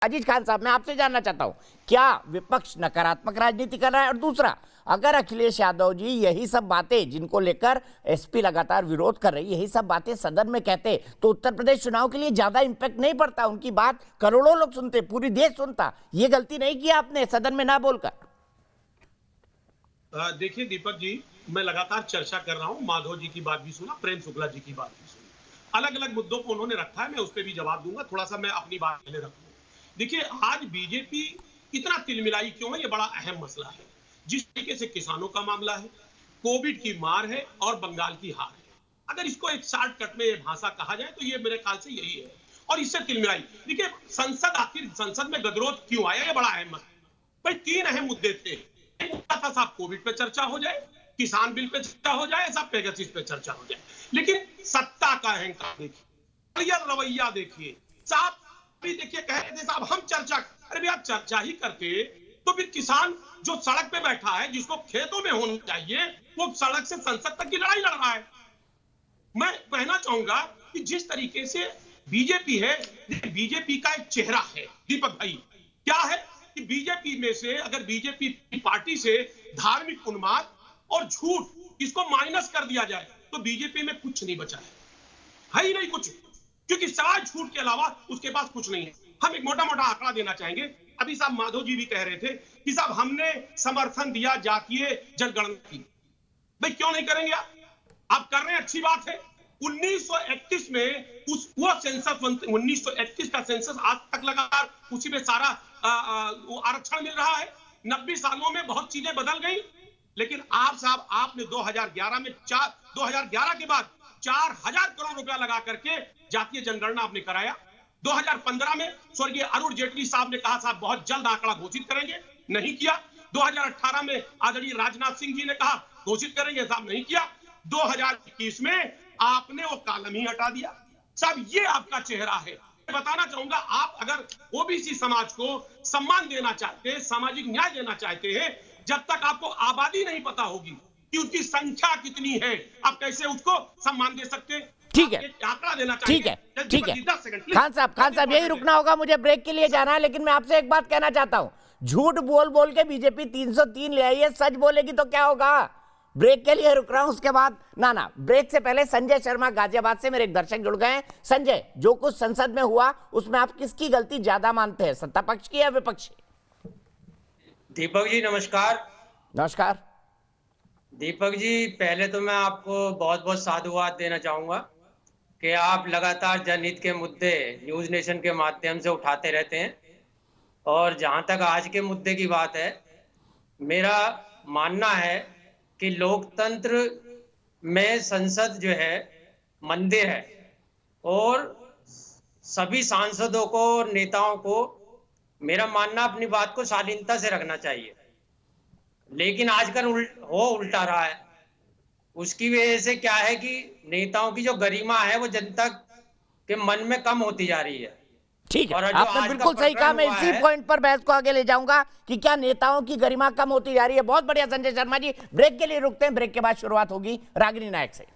अजीज खान साहब, मैं आपसे जानना चाहता हूं, क्या विपक्ष नकारात्मक राजनीति कर रहा है? और दूसरा, अगर अखिलेश यादव जी यही सब बातें जिनको लेकर एसपी लगातार विरोध कर रही, यही सब बातें सदन में कहते तो उत्तर प्रदेश चुनाव के लिए ज्यादा इंपैक्ट नहीं पड़ता, उनकी बात करोड़ों लोग सुनते, पूरी देश सुनता। ये गलती नहीं की आपने सदन में ना बोलकर। देखिए दीपक जी, मैं लगातार चर्चा कर रहा हूं, माधव जी की बात भी सुना, प्रेम शुक्ला जी की बात भी सुनी, अलग अलग मुद्दों को उन्होंने रखा है, मैं उस पर भी जवाब दूंगा। थोड़ा सा मैं अपनी बात पहले रखूं। देखिए, आज बीजेपी इतना तिलमिलाई क्यों है, ये बड़ा अहम मसला है। जिस तरीके से किसानों का मामला है, कोविड की मार है और बंगाल की हार है, अगर इसको एक शॉर्टकट में भाषा कहा जाए तो ये मेरे ख्याल से यही है, और इससे तिलमिलाई। देखिए, संसद आखिर संसद में गतिरोध क्यों आया, ये बड़ा अहम मसला। भाई, तीन अहम मुद्दे थे। एक मुद्दा था साहब, कोविड पे चर्चा हो जाए, किसान बिल पे चर्चा हो जाए, सब पेगासिस पे चर्चा हो जाए। लेकिन सत्ता का अहंकार देखिए, रवैया देखिए साहब। भी देखिए, कह रहे थे साहब हम चर्चा, अरे भैया चर्चा ही करते तो फिर किसान जो सड़क पे बैठा है, जिसको खेतों में होना चाहिए, वो सड़क से संसद तक की लड़ाई लड़ रहा है। मैं कहना चाहूंगा कि जिस तरीके से बीजेपी है, बीजेपी का एक चेहरा है दीपक भाई, क्या है कि बीजेपी में से, अगर बीजेपी पार्टी से धार्मिक उन्माद और झूठ इसको माइनस कर दिया जाए तो बीजेपी में कुछ नहीं बचा है ही नहीं कुछ, क्योंकि सवाल झूठ के अलावा उसके पास कुछ नहीं है। हम एक मोटा मोटा आंकड़ा देना चाहेंगे। अभी साहब माधव जी भी कह रहे थे कि साहब हमने समर्थन दिया जातीय जनगणना की। भाई क्यों नहीं करेंगे आप कर रहे हैं, अच्छी बात है। 1931 में वो सेंसस, 1931 का सेंसस आज तक लगातार उसी में सारा आरक्षण मिल रहा है। 90 सालों में बहुत चीजें बदल गई, लेकिन आप साहब आपने 2011 के बाद 4000 करोड़ रुपया लगा करके जातीय जनगणना आपने कराया। 2015 में स्वर्गीय अरुण जेटली साहब ने कहा साहब बहुत जल्द आंकड़ा घोषित करेंगे, नहीं किया। 2018 में आदरणीय राजनाथ सिंह जी ने कहा घोषित करेंगे, साहब नहीं किया। 2021 में आपने वो कॉलम ही हटा दिया। साहब ये आपका चेहरा है। बताना चाहूंगा, आप अगर ओबीसी समाज को सम्मान देना चाहते हैं, सामाजिक न्याय देना चाहते हैं, जब तक आपको आबादी नहीं पता होगी कि उनकी संख्या कितनी है, आप कैसे उसको सम्मान दे सकते हैं? ठीक है, आंकड़ा देना ठीक है, ठीक है। 10 सेकंड खान साहब यही रुकना होगा, मुझे ब्रेक के लिए जाना है। लेकिन मैं आपसे एक बात कहना चाहता हूं, झूठ बोल बोल के बीजेपी 303 ले आई है, सच बोलेगी तो क्या होगा? ब्रेक के लिए रुक रहा हूं, उसके बाद ना ब्रेक से पहले संजय शर्मा गाजियाबाद से मेरे एक दर्शक जुड़ गए हैं। संजय, जो कुछ संसद में हुआ उसमें आप किसकी गलती ज्यादा मानते हैं, सत्ता पक्ष की या विपक्ष की? दीपक जी नमस्कार। नमस्कार दीपक जी, पहले तो मैं आपको बहुत बहुत साधुवाद देना चाहूंगा कि आप लगातार जनहित के मुद्दे न्यूज नेशन के माध्यम से उठाते रहते हैं। और जहां तक आज के मुद्दे की बात है, मेरा मानना है कि लोकतंत्र में संसद जो है मंदिर है, और सभी सांसदों को और नेताओं को मेरा मानना अपनी बात को शालीनता से रखना चाहिए। लेकिन आजकल उल्टा रहा है। उसकी वजह से क्या है कि नेताओं की जो गरिमा है वो जनता के मन में कम होती जा रही है। ठीक है, आपने बिल्कुल सही कहा। मैं इसी पॉइंट पर बहस को आगे ले जाऊंगा कि क्या नेताओं की गरिमा कम होती जा रही है। बहुत बढ़िया संजय शर्मा जी, ब्रेक के लिए रुकते हैं, ब्रेक के बाद शुरुआत होगी रागिनी नायक से।